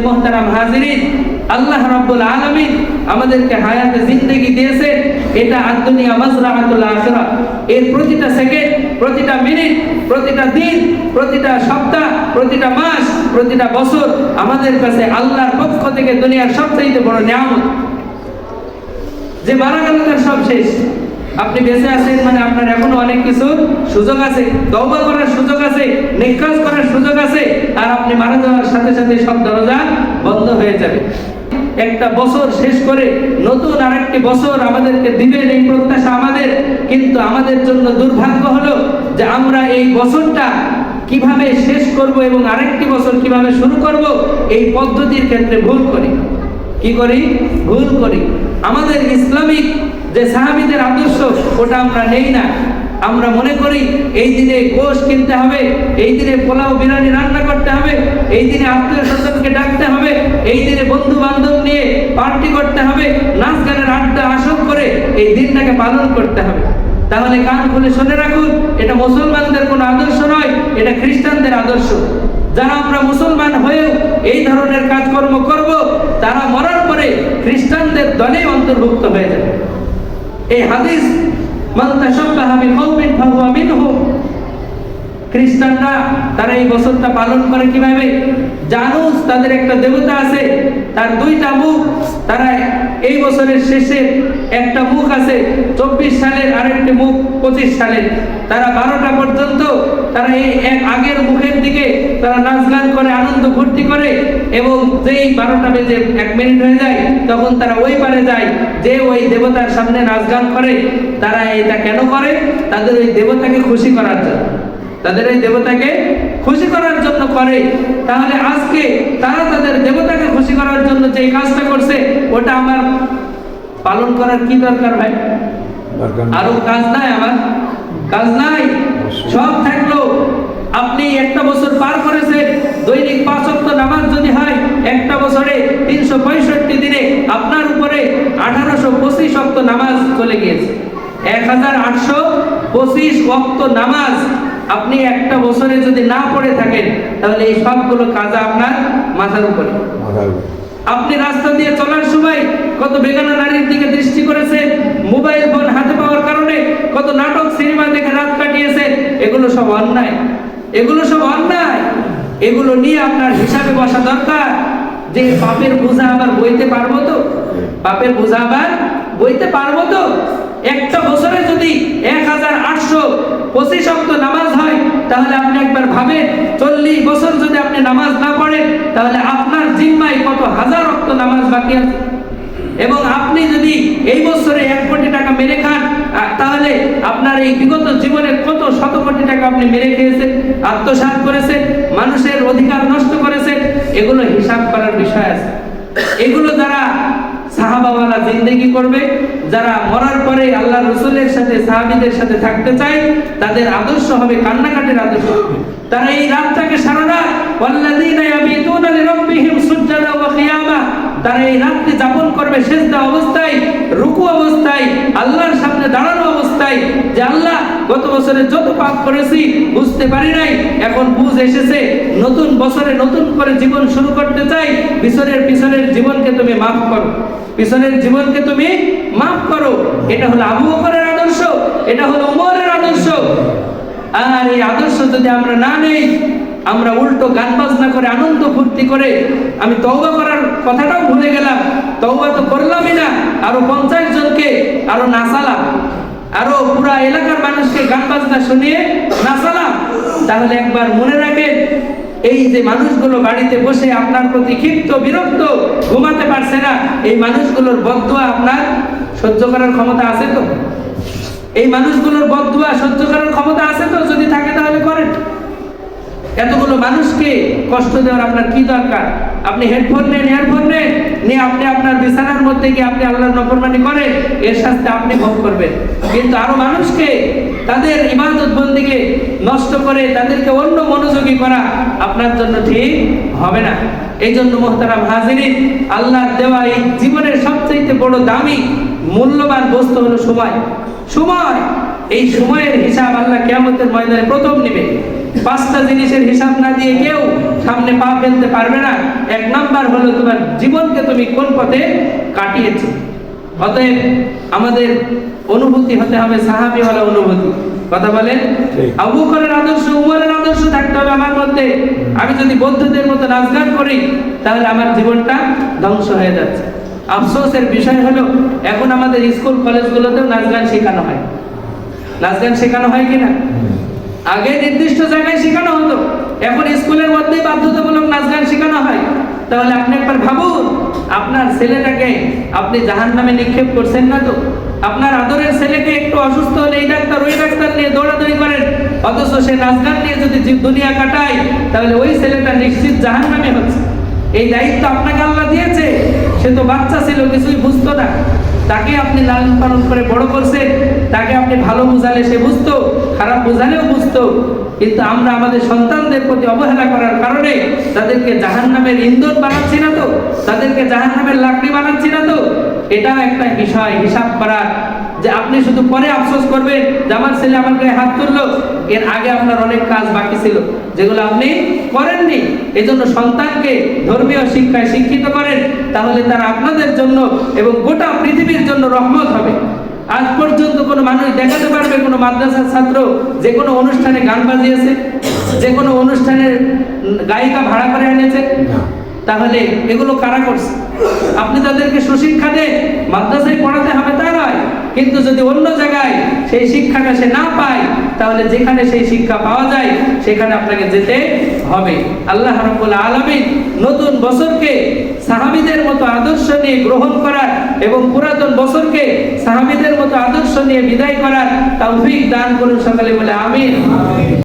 মোহতারাম হাজিরিন, আল্লাহ রাব্বুল আলামিন আমাদেরকে হায়াতে জিন্দেগি দিয়েছে। এটা আদ-দুনিয়া মাজরাআতুল আখিরাহ। এর প্রতিটা সেকেন্ড, প্রতিটা মিনিট, প্রতিটা দিন, প্রতিটা সপ্তাহ, প্রতিটা মাস, প্রতিটা বছর আমাদের কাছে আল্লাহর পক্ষ থেকে দুনিয়ার সবচেয়ে বড় নিয়ামত। যে মারা গেল তার সব শেষ। আপনি বেঁচে আছেন মানে আপনার এখনো অনেক কিছু সুযোগ আছে, তওবা করার সুযোগ আছে, নেক কাজ করার সুযোগ আছে। আর আপনি মারা যাওয়ার সাথে সাথে সব দরজা বন্ধ হয়ে যাবে। একটা বছর শেষ করে নতুন আরেকটি বছর আমাদেরকে দিবেন এই প্রত্যাশা আমাদের। কিন্তু আমাদের জন্য দুর্ভাগ্য হলো যে আমরা এই বছরটা কিভাবে শেষ করব এবং আরেকটি বছর কিভাবে শুরু করব এই পদ্ধতির ক্ষেত্রে ভুল করি। কি করি? ভুল করি। আমাদের ইসলামিক যে সাহাবীদের আদর্শ ওটা আমরা নেই না। আমরা মনে করি এই দিনে গোশত কিনতে হবে, এই দিনে পোলাও বিরিয়ানি রান্না করতে হবে, এই দিনে আত্মীয় স্বজনকে ডাকতে হবে, এই দিনে বন্ধু বান্ধব নিয়ে পার্টি করতে হবে, নাচ গানের আড্ডা আসর করে এই দিনটাকে পালন করতে হবে। তাহলে কান খুলে শুনে রাখুন, এটা মুসলমানদের কোনো আদর্শ নয়, এটা খ্রিস্টানদের আদর্শ। যারা আমরা মুসলমান হয়েও এই ধরনের কাজকর্ম করব তারা মরার পরে খ্রিস্টানদের দলে অন্তর্ভুক্ত হয়ে যাবে। এই হাদিস মান তাশাব্বাহা বিকওমিন ফাহুয়া মিনহুম। খ্রিস্টানরা তারা এই বছরটা পালন করে কিভাবে? জানুস তাদের একটা দেবতা আছে, তার দুইটা মুখ। তারা এই বছরের শেষে একটা মুখ আছে 24 সালের, আরেকটি মুখ 25 সালের। তারা 12টা পর্যন্ত তারা এই এক আগের মুখের দিকে তারা নাচ গান করে, আনন্দ ফুর্তি করে, এবং যেই 12টা বেজে 1 মিনিট হয়ে যায় তখন তারা ওই পারে যায় যে ওই দেবতার সামনে নাচ গান করে। তারা এটা কেন করে? তাদের ওই দেবতাকে খুশি করার জন্য, তাদের এই দেবতাকে খুশি করার জন্য করে। তাহলে আজকে তারা তাদের দেবতাকে খুশি করার জন্য যে কাজটা করছে ওটা আমার পালন করার কি দরকার ভাই? আরো কাজ নাই, আমার কাজ নাই। সব থাকলো আপনি একটা বছর পার করেছেন, দৈনিক 5 ওয়াক্ত নামাজ যদি হয় একটা বছরে 365 দিনে আপনার উপরে 1825 ওয়াক্ত নামাজ চলে গিয়েছে। 1825 ওয়াক্ত নামাজ আপনি একটা বছরে যদি না পড়ে থাকেন তাহলে এই সবগুলো কাজ আপনার মাথার উপরে। আপনি রাস্তা দিয়ে চলার সময় কত বেগানা নারীর দিকে দৃষ্টি করেছেন, মোবাইল ফোন হাতে পাওয়ার কারণে কত নাটক সিনেমা দেখে রাত কাটিয়েছেন। এগুলো সব অন্যায়, এগুলো সব অন্যায়। এগুলো নিয়ে আপনার হিসাবে বসা দরকার যে পাপের বোঝা আবার বইতে পারবো তো? পাপের বোঝা আবার বইতে পারবো তো? একটা বছরে যদি 1825 ওয়াক্ত নামাজ হয় তাহলে আপনি একবার ভাবেন 40 বছর যদি আপনি নামাজ না পড়েন তাহলে আপনার জিম্মায় কত হাজার ওয়াক্ত নামাজ বাকি আছে। এবং আপনি যদি এই বছরে 1 কোটি টাকা মেরে খান তাহলে আপনার এই বিগত জীবনে কত শত কোটি টাকা আপনি মেরে খেয়েছেন, আত্মসাৎ করেছেন, মানুষের অধিকার নষ্ট করেছেন। এগুলো হিসাব করার বিষয় আছে। এগুলো যারা সাহাবাওয়ালা জিন্দেগি করবে, যারা মরার পরে আল্লাহ রাসূলের সাথে সাহাবীদের সাথে থাকতে চায়, তাদের আদর্শ হবে কান্নাকাটির আদর্শ। তারা এই রাতটাকে সারা রাত ওয়াল্লাযীনা ইয়াবিতুনা লিরাব্বিহিম সুজদান ওয়া কিয়ামা, তারা এই রাতটি যাপন করবে সিজদা অবস্থায়, রুকু অবস্থায়, আল্লাহর সামনে দাঁড়ানো অবস্থায় যে আল্লাহ গত বছরে যত পাপ করেছি বুঝতে পারি নাই, এখন বুঝ এসেছে, নতুন বছরে নতুন করে জীবন শুরু করতে চাই, পিছনের জীবনকে তুমি মাফ করো, পিছনের জীবনকে তুমি মাফ করো। এটা হলো আবু বকরের আদর্শ, এটা হলো ওমরের আদর্শ। আর এই আদর্শ যদি আমরা না নেই, আমরা উল্টো গান বাজনা করে আনন্দ ফুর্তি করে, আমি তওবা করার কথাটাও ভুলে গেলাম, তওবা তো করলামই না, আরো 50 জনকে আরো নাচালাম, আরো পুরা এলাকার মানুষকে গান বাজনা শুনিয়ে নাচালাম। তাহলে একবার মনে রাখেন, এই যে মানুষগুলো বাড়িতে বসে আপনার প্রতি ক্ষিপ্ত বিরক্ত, ঘুমাতে পারছে না, এই মানুষগুলোর বদদুয়া আপনার সহ্য করার ক্ষমতা আছে তো? এই মানুষগুলোর বদদুয়া সহ্য করার ক্ষমতা আছে তো? যদি থাকে তাহলে করেন। এতগুলো মানুষকে কষ্ট দেওয়ার আপনার কি দরকার? আপনি হেডফোন নেন, ইয়ারফোন নেন, নিয়ে আপনি আপনার বিছানার মধ্যে গিয়ে আপনি আল্লাহর নাফরমানি করেন, এর শাস্তি আপনি ভোগ করবেন। কিন্তু আরো মানুষকে তাদের ইবাদত বন্দিকে নষ্ট করে তাদেরকে অন্য মনোযোগী করা আপনার জন্য ঠিক হবে না। এই জন্য মুহতারাম হাজিরিন, আল্লাহর দেওয়া এই জীবনের সবচেয়ে বড় দামি মূল্যবান বস্তু হলো সময়। সময়, এই সময়ের হিসাব আল্লাহ কিয়ামতের ময়দানে প্রথম নেবে। পাঁচটা জিনিসের হিসাব না দিয়ে কেউ সামনে পা ফেলতে পারবে না। এক নাম্বার হলো তোমার জীবনকে তুমি কোন পথে কাটিয়েছো। অতএব আমাদের অনুভূতি হতে হবে সাহাবীওয়ালা অনুভূতি। কথা বলেন, আবু বকরের আদর্শ, উমরের আদর্শ থাকতে হবে আমার মধ্যে। আমি যদি বৌদ্ধদের মতো নাচ গান করি তাহলে আমার জীবনটা ধ্বংস হয়ে যাচ্ছে। আফসোসের বিষয় হলো এখন আমাদের স্কুল কলেজগুলোতেও নাচ গান শেখানো হয়। নাচ গান শেখানো হয় কিনা? আগে নির্দিষ্ট জায়গায় শেখানো হতো, এখন স্কুলের মধ্যেই বাধ্যতামূলক নাচ গান শেখানো হয়। তাহলে আপনি একবার ভাবুন, আপনার ছেলেটাকে আপনি জাহান্নামে নিক্ষেপ করছেন না তো? আপনার আদরের ছেলেকে একটু অসুস্থ হলে এই ডাক্তার ওই ডাক্তার নিয়ে দৌড়াদৌড়ি করেন, অথচ সে নাচ গান নিয়ে যদি দুনিয়া কাটায় তাহলে ওই ছেলেটা নিশ্চিত জাহান্নামে হচ্ছে। এই দায়িত্ব আপনাকে আল্লাহ দিয়েছে। সে তো বাচ্চা ছিল, কিছুই বুঝতো না। তাকে আপনি লালন পালন করে বড় করছেন, তাকে আপনি ভালো বুঝালে সে বুঝতো, খারাপ বুঝালেও বুঝতো। কিন্তু আমরা আমাদের সন্তানদের প্রতি অবহেলা করার কারণে তাদেরকে জাহান্নামের ইন্ধন বানাচ্ছি না তো, তাদেরকে জাহান্নামের লাকড়ি বানাচ্ছি না তো? এটাও একটা বিষয় হিসাব করার, যে আপনি শুধু পরে আফসোস করবেন যে আমার ছেলে আমার গায়ে হাত তুললো, এর আগে আপনার অনেক কাজ বাকি ছিল যেগুলো আপনি করেননি। এজন্য সন্তানকে ধর্মীয় শিক্ষায় শিক্ষিত করেন, তাহলে তারা আপনাদের জন্য এবং গোটা পৃথিবীর জন্য রহমত হবে। আজ পর্যন্ত কোনো মানুষ দেখাতে পারবে কোনো মাদ্রাসার ছাত্র যে কোনো অনুষ্ঠানে গান বাজিয়েছে, যে কোনো অনুষ্ঠানের গায়িকা ভাড়া করে এনেছে? তাহলে এগুলো কারা করছে? আপনি তাদেরকে সুশিক্ষা দেন, মাদ্রাসায় পড়াতে হবে তা নয়, কিন্তু যদি অন্য জায়গায় সেই শিক্ষাটা সে না পায় তাহলে যেখানে সেই শিক্ষা পাওয়া যায় সেখানে আপনাকে যেতে হবে। আল্লাহ রাব্বুল আলামিন নতুন বছরকে সাহাবীদের মতো আদর্শ নিয়ে গ্রহণ করার এবং পুরাতন বছরকে সাহাবীদের মতো আদর্শ নিয়ে বিদায় করার তৌফিক দান করুন সকলে বলে আমিন।